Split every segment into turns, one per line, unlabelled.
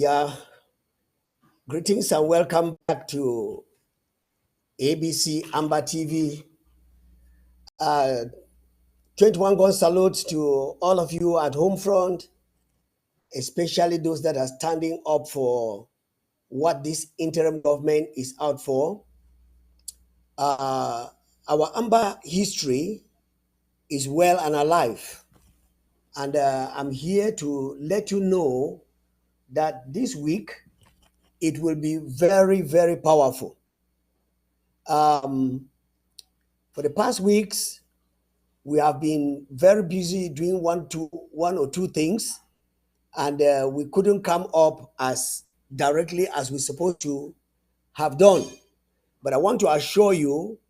Yeah, greetings and welcome back to ABC Amba TV. 21 gun salutes to all of you at home front, especially those that are standing up for what this interim government is out for. Our Amba history is well and alive, and I'm here to let you know that this week it will be very, very powerful. For the past weeks, we have been very busy doing one or two things, and we couldn't come up as directly as we're supposed to have done. But I want to assure you,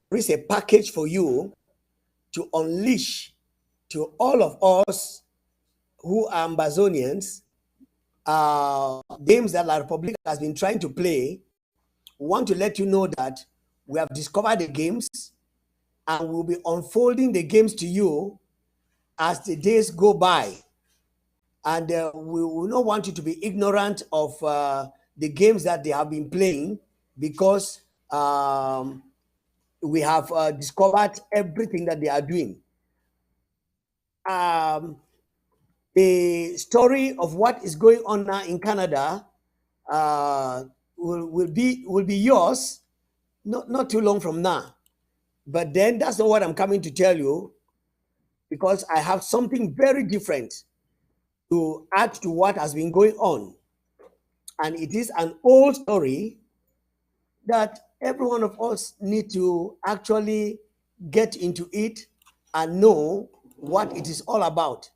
there is a package for you to unleash to all of us who are Ambazonians, games that La Republic has been trying to play. We want to let you know that we have discovered the games and we'll be unfolding the games to you as the days go by. And we will not want you to be ignorant of the games that they have been playing, because we have discovered everything that they are doing. The story of what is going on now in Canada will be yours not too long from now. But then that's not what I'm coming to tell you, because I have something very different to add to what has been going on. And it is an old story that every one of us need to actually get into it and know what it is all about.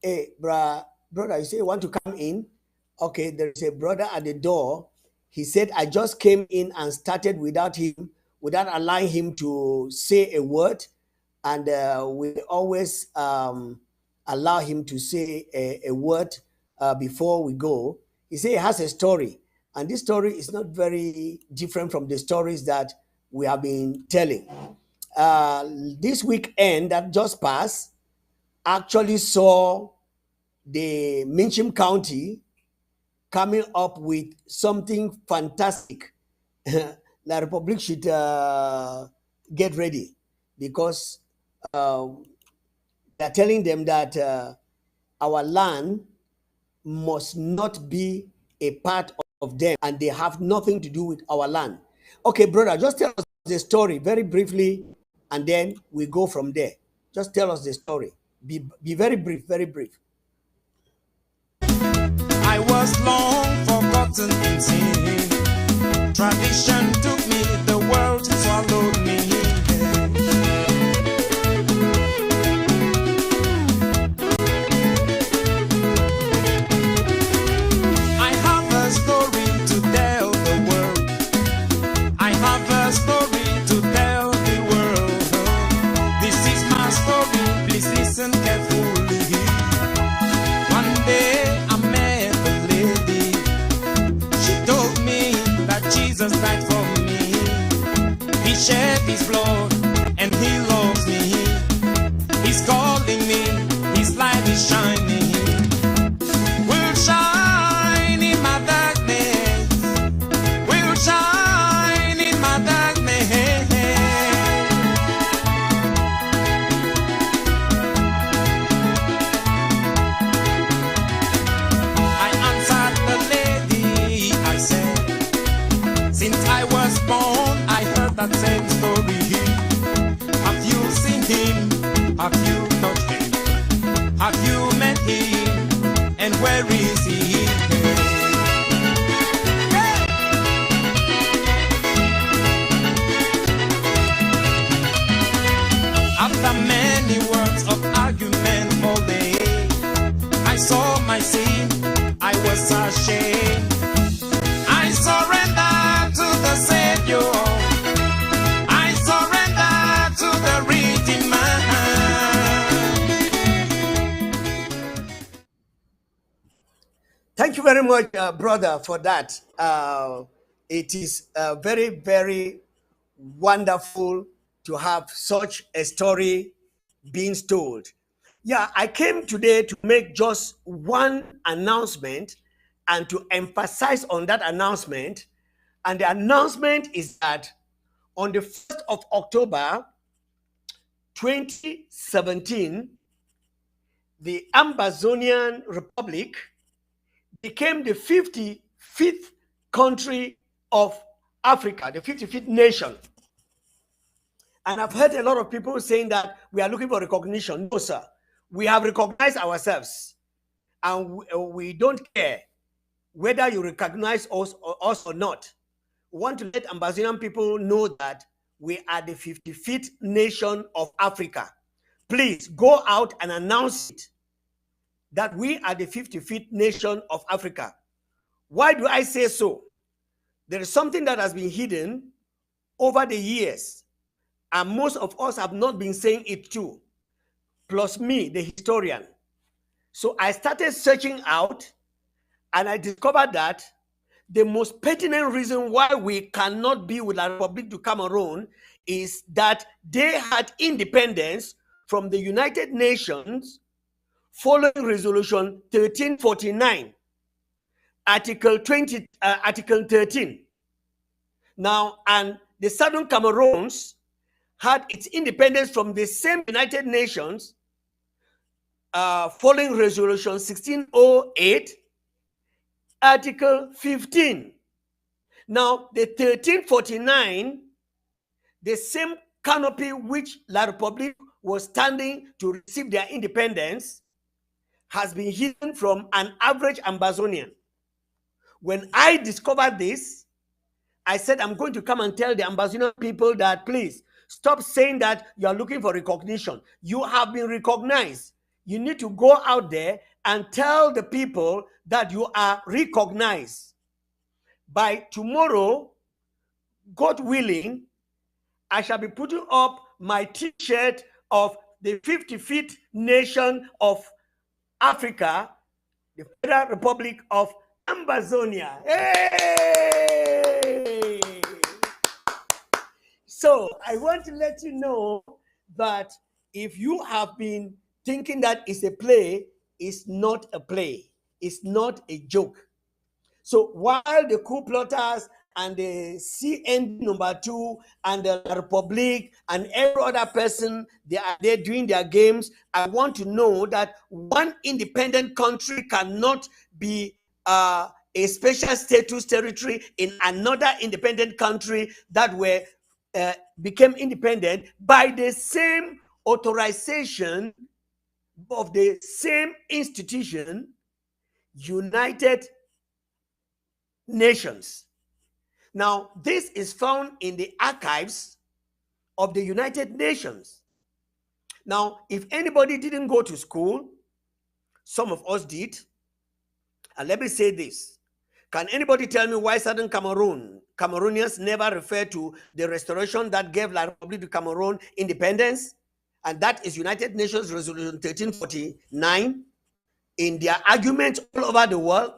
Hey, brother, you say you want to come in? Okay, there is a brother at the door. He said, I just came in and started without allowing him to say a word. And we always allow him to say a word before we go. He said he has a story, and this story is not very different from the stories that we have been telling. This weekend that just passed actually saw the Minchim County coming up with something fantastic. La Republic should get ready, because they're telling them that our land must not be a part of them, and they have nothing to do with our land. Okay, brother, just tell us the story very briefly, and then we go from there. Just tell us the story. Be very brief, very brief.
I was long forgotten in sin. Tradition took me, the world swallowed me. I have a story to tell the world. I have a story to tell the world. This is my story, please listen carefully. One day I met a lady. She told me that Jesus died for me. He shed his blood and he loves me. He's calling me, his light is shining. We'll shine in my darkness. We'll shine in my darkness. I answered the lady, I said, since I was born, I heard that same story. Have you seen him? Have you touched him? Have you met him? And where is he? After many words of argument all day, I saw my sin, I was ashamed. I surrender to the Savior. I surrender to the Redeemer.
Thank you very much, brother, for that. It is very, very wonderful to have such a story being told. Yeah, I came today to make just one announcement, and to emphasize on that announcement. And the announcement is that on the 1st of October 2017, the Ambazonian Republic became the 55th country of Africa, the 55th nation. And I've heard a lot of people saying that we are looking for recognition. No, sir. We have recognized ourselves, and we don't care whether you recognize us or not. We want to let Ambazonian people know that we are the 55th nation of Africa. Please go out and announce it, that we are the 55th nation of Africa. Why do I say so? There is something that has been hidden over the years, and most of us have not been saying it too, plus me, the historian. So I started searching out, and I discovered that the most pertinent reason why we cannot be with La République du Cameroon is that they had independence from the United Nations following Resolution 1349, Article 13. Now, and the Southern Cameroons had its independence from the same United Nations following Resolution 1608, Article 15. Now, the 1349, the same canopy which La République was standing to receive their independence, has been hidden from an average Ambazonian. When I discovered this, I said, I'm going to come and tell the Ambazonian people that, please, stop saying that you are looking for recognition. You have been recognized. You need to go out there and tell the people that you are recognized. By tomorrow, God willing, I shall be putting up my t-shirt of the 55th nation of Africa, the Federal Republic of Ambazonia. Hey! So I want to let you know that if you have been thinking that it's a play, it's not a play. It's not a joke. So while the coup plotters and the CN #2 and the Republic and every other person, they are there doing their games, I want to know that one independent country cannot be a special status territory in another independent country that became independent by the same authorization of the same institution, United Nations. Now, this is found in the archives of the United Nations. Now, if anybody didn't go to school, some of us did. And let me say this. Can anybody tell me why Southern Cameroonians never refer to the restoration that gave La République du Cameroon independence? And that is United Nations Resolution 1349. In their arguments all over the world,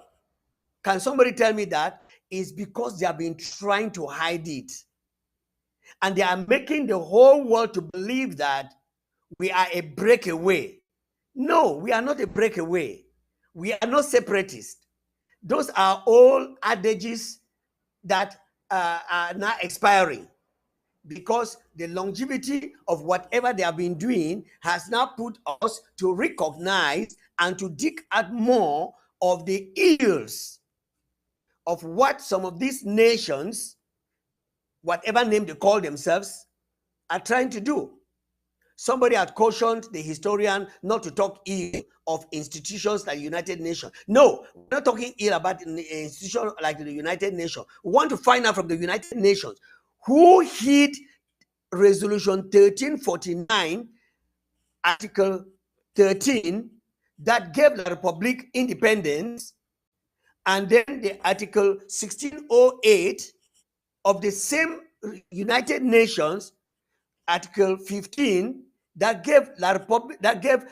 can somebody tell me that? Is because they have been trying to hide it. And they are making the whole world to believe that we are a breakaway. No, we are not a breakaway. We are not separatists. Those are all adages that are now expiring, because the longevity of whatever they have been doing has now put us to recognize and to dig out more of the ills of what some of these nations, whatever name they call themselves, are trying to do. Somebody had cautioned the historian not to talk ill of institutions like the United Nations. No, we're not talking ill about an institution like the United Nations. We want to find out from the United Nations who hid Resolution 1349, Article 13, that gave the Republic independence, and then the Article 1608 of the same United Nations, Article 15, that gave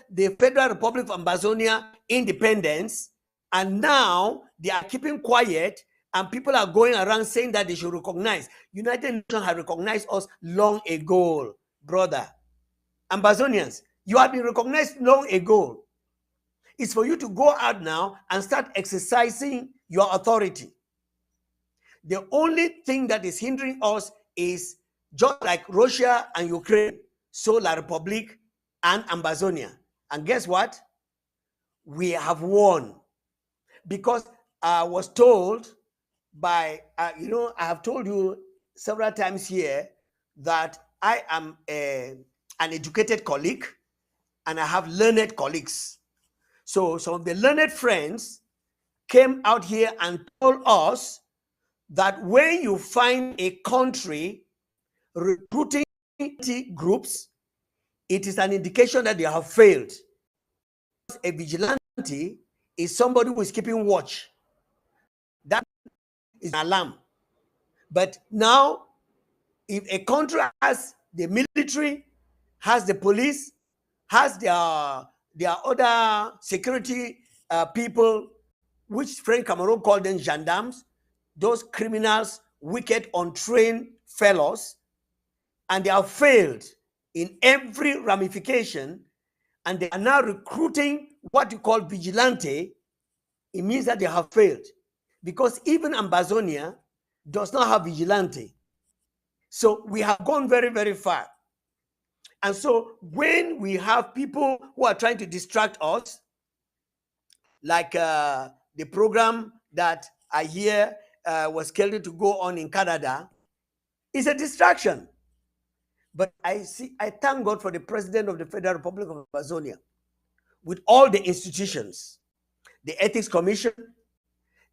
the Federal Republic of Ambazonia independence, and now they are keeping quiet, and people are going around saying that they should recognize. United Nations have recognized us long ago, brother. Ambazonians, you have been recognized long ago. It's for you to go out now and start exercising your authority. The only thing that is hindering us is just like Russia and Ukraine, so La Republic and Ambazonia. And guess what? We have won. Because I was told by, I have told you several times here that I am an educated colleague and I have learned colleagues. So some of the learned friends came out here and told us that when you find a country recruiting groups, it is an indication that they have failed. A vigilante is somebody who is keeping watch. That is an alarm. But now, if a country has the military, has the police, has their other security people, which French Cameroon call them gendarmes, those criminals, wicked, untrained fellows, and they have failed in every ramification, and they are now recruiting what you call vigilante, it means that they have failed. Because even Ambazonia does not have vigilante. So we have gone very, very far. And so when we have people who are trying to distract us, like the program that I hear was scheduled to go on in Canada, it's a distraction. But I thank God for the President of the Federal Republic of Ambazonia, with all the institutions, the Ethics Commission,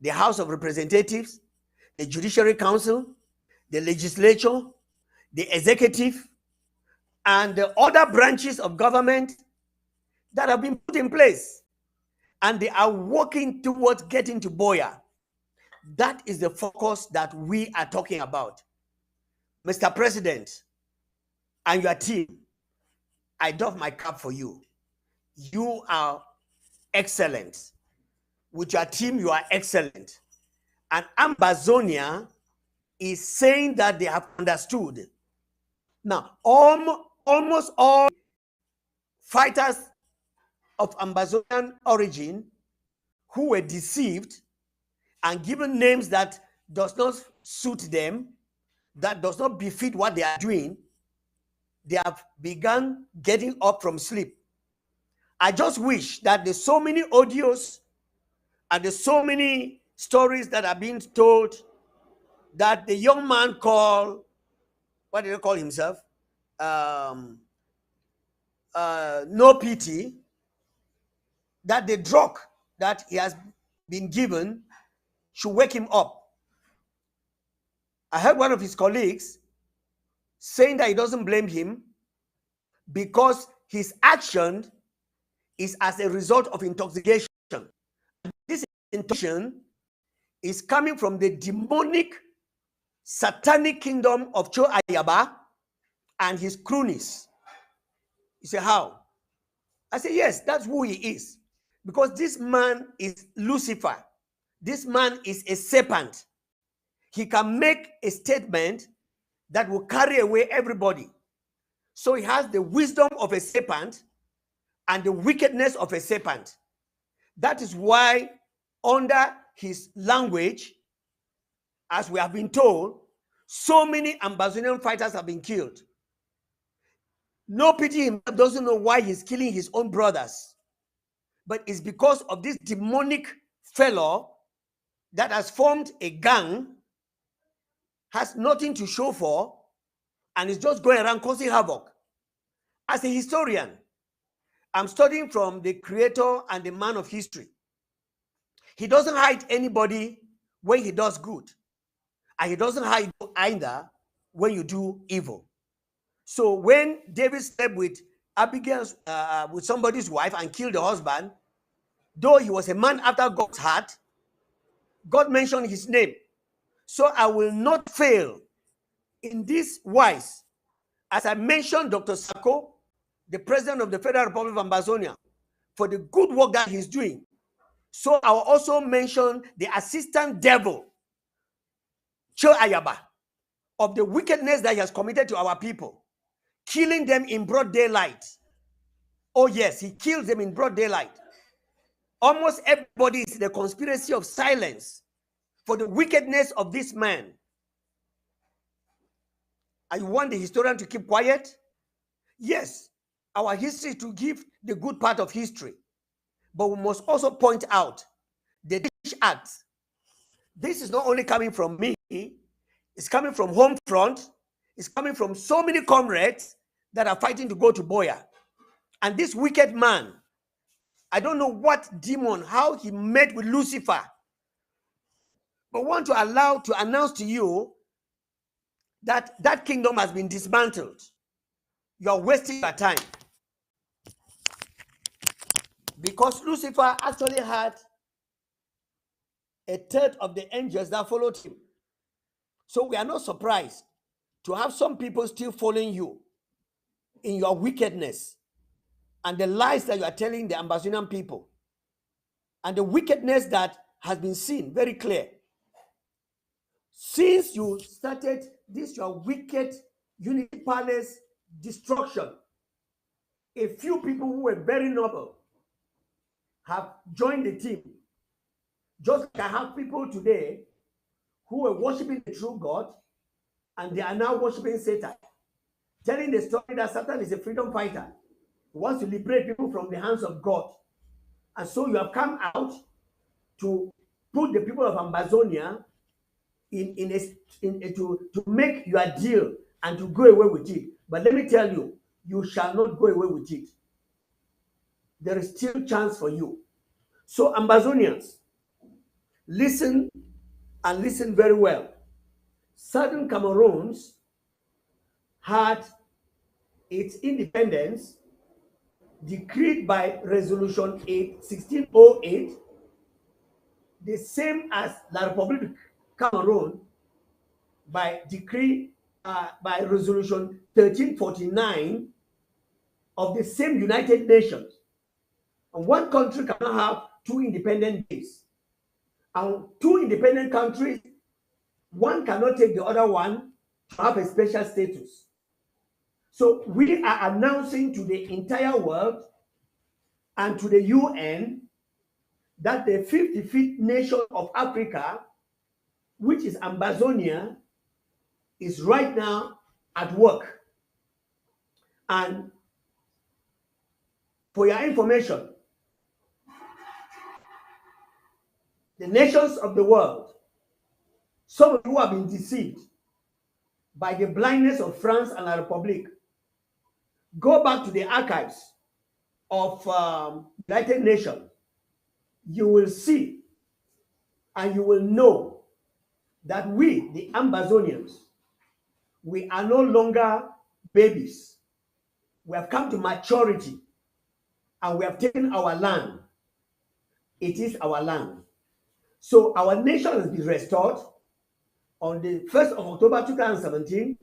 the House of Representatives, the Judiciary Council, the Legislature, the Executive, and the other branches of government that have been put in place. And they are working towards getting to Boya. That is the focus that we are talking about. Mr. President and your team, I doff my cap for you. You are excellent. With your team, you are excellent. And Ambazonia is saying that they have understood. Now, almost all fighters of Ambazonian origin who were deceived and given names that does not suit them, that does not befit what they are doing, they have begun getting up from sleep. I just wish that there's so many audios and there's so many stories that are being told that the young man called, what did he call himself? No pity, that the drug that he has been given should wake him up. I heard one of his colleagues saying that he doesn't blame him because his action is as a result of intoxication. This intoxication is coming from the demonic, satanic kingdom of Cho Ayaba and his cronies. You say, how? I say, yes, that's who he is. Because this man is Lucifer. This man is a serpent. He can make a statement that will carry away everybody. So he has the wisdom of a serpent and the wickedness of a serpent. That is why under his language, as we have been told, so many Ambazonian fighters have been killed. No pity himself doesn't know why he's killing his own brothers. But it's because of this demonic fellow that has formed a gang, has nothing to show for, and is just going around causing havoc. As a historian, I'm studying from the creator and the man of history. He doesn't hide anybody when he does good, and he doesn't hide either when you do evil. So when David slept with Abigail, with somebody's wife and killed the husband, though he was a man after God's heart, God mentioned his name. So I will not fail in this wise. As I mentioned Dr. Sako, the president of the Federal Republic of Ambazonia, for the good work that he's doing. So I will also mention the assistant devil, Cho Ayaba, of the wickedness that he has committed to our people, killing them in broad daylight. Oh yes, he kills them in broad daylight. Almost everybody is in the conspiracy of silence for the wickedness of this man. And you want the historian to keep quiet? Yes, our history to give the good part of history, but we must also point out the British Act. This is not only coming from me, it's coming from Home Front, it's coming from so many comrades that are fighting to go to Boya. And this wicked man, I don't know what demon, how he met with Lucifer, but want to announce to you that that kingdom has been dismantled. You are wasting your time. Because Lucifer actually had a third of the angels that followed him. So we are not surprised to have some people still following you in your wickedness and the lies that you are telling the Ambazonian people and the wickedness that has been seen very clear. Since you started this your wicked Unity Palace destruction, a few people who were very noble have joined the team. Just like I have people today who were worshiping the true God and they are now worshiping Satan, telling the story that Satan is a freedom fighter who wants to liberate people from the hands of God. And so you have come out to put the people of Ambazonia to make your deal and to go away with it. But let me tell you, you shall not go away with it. There is still chance for you. So Ambazonians, listen and listen very well. Southern Cameroons had its independence decreed by Resolution 1608, the same as La République Cameroon by decree by Resolution 1349 of the same United Nations. And one country cannot have two independent days. And two independent countries, one cannot take the other one to have a special status. So we are announcing to the entire world and to the UN that the 55th nation of Africa, which is Ambazonia, is right now at work. And for your information, the nations of the world, some of you have been deceived by the blindness of France and La République. Go back to the archives of United Nations. You will see and you will know that we, the Ambazonians, we are no longer babies. We have come to maturity and we have taken our land. It is our land. So our nation has been restored on the 1st of October 2017,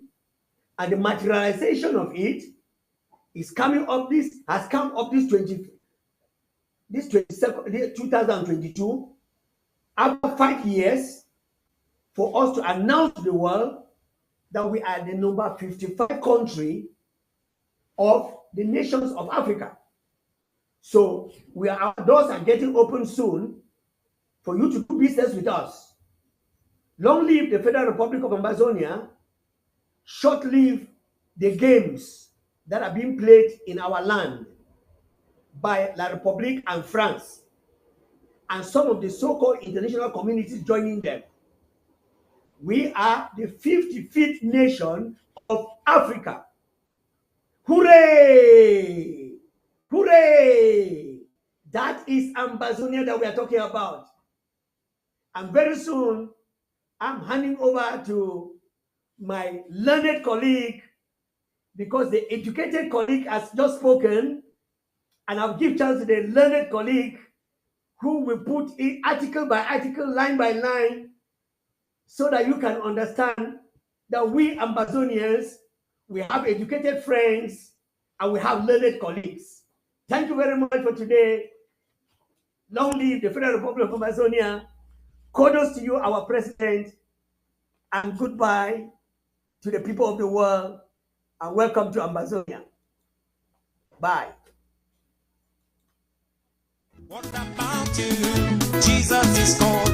and the materialization of it is coming up. This has come up this 2022, after 5 years, for us to announce to the world that we are the number 55 country of the nations of Africa. So our doors are getting open soon for you to do business with us. Long live the Federal Republic of Ambazonia. Short live the games that are being played in our land by La République and France, and some of the so-called international communities joining them. We are the 55th nation of Africa. Hooray! Hooray! That is Ambazonia that we are talking about. And very soon, I'm handing over to my learned colleague, because the educated colleague has just spoken, and I'll give chance to the learned colleague who will put it article by article, line by line, so that you can understand that we Ambazonians, we have educated friends and we have learned colleagues. Thank you very much for today. Long live the Federal Republic of Ambazonia. Kudos to you, our president, and goodbye to the people of the world, and welcome to Ambazonia. Bye.
What about you? Jesus is called.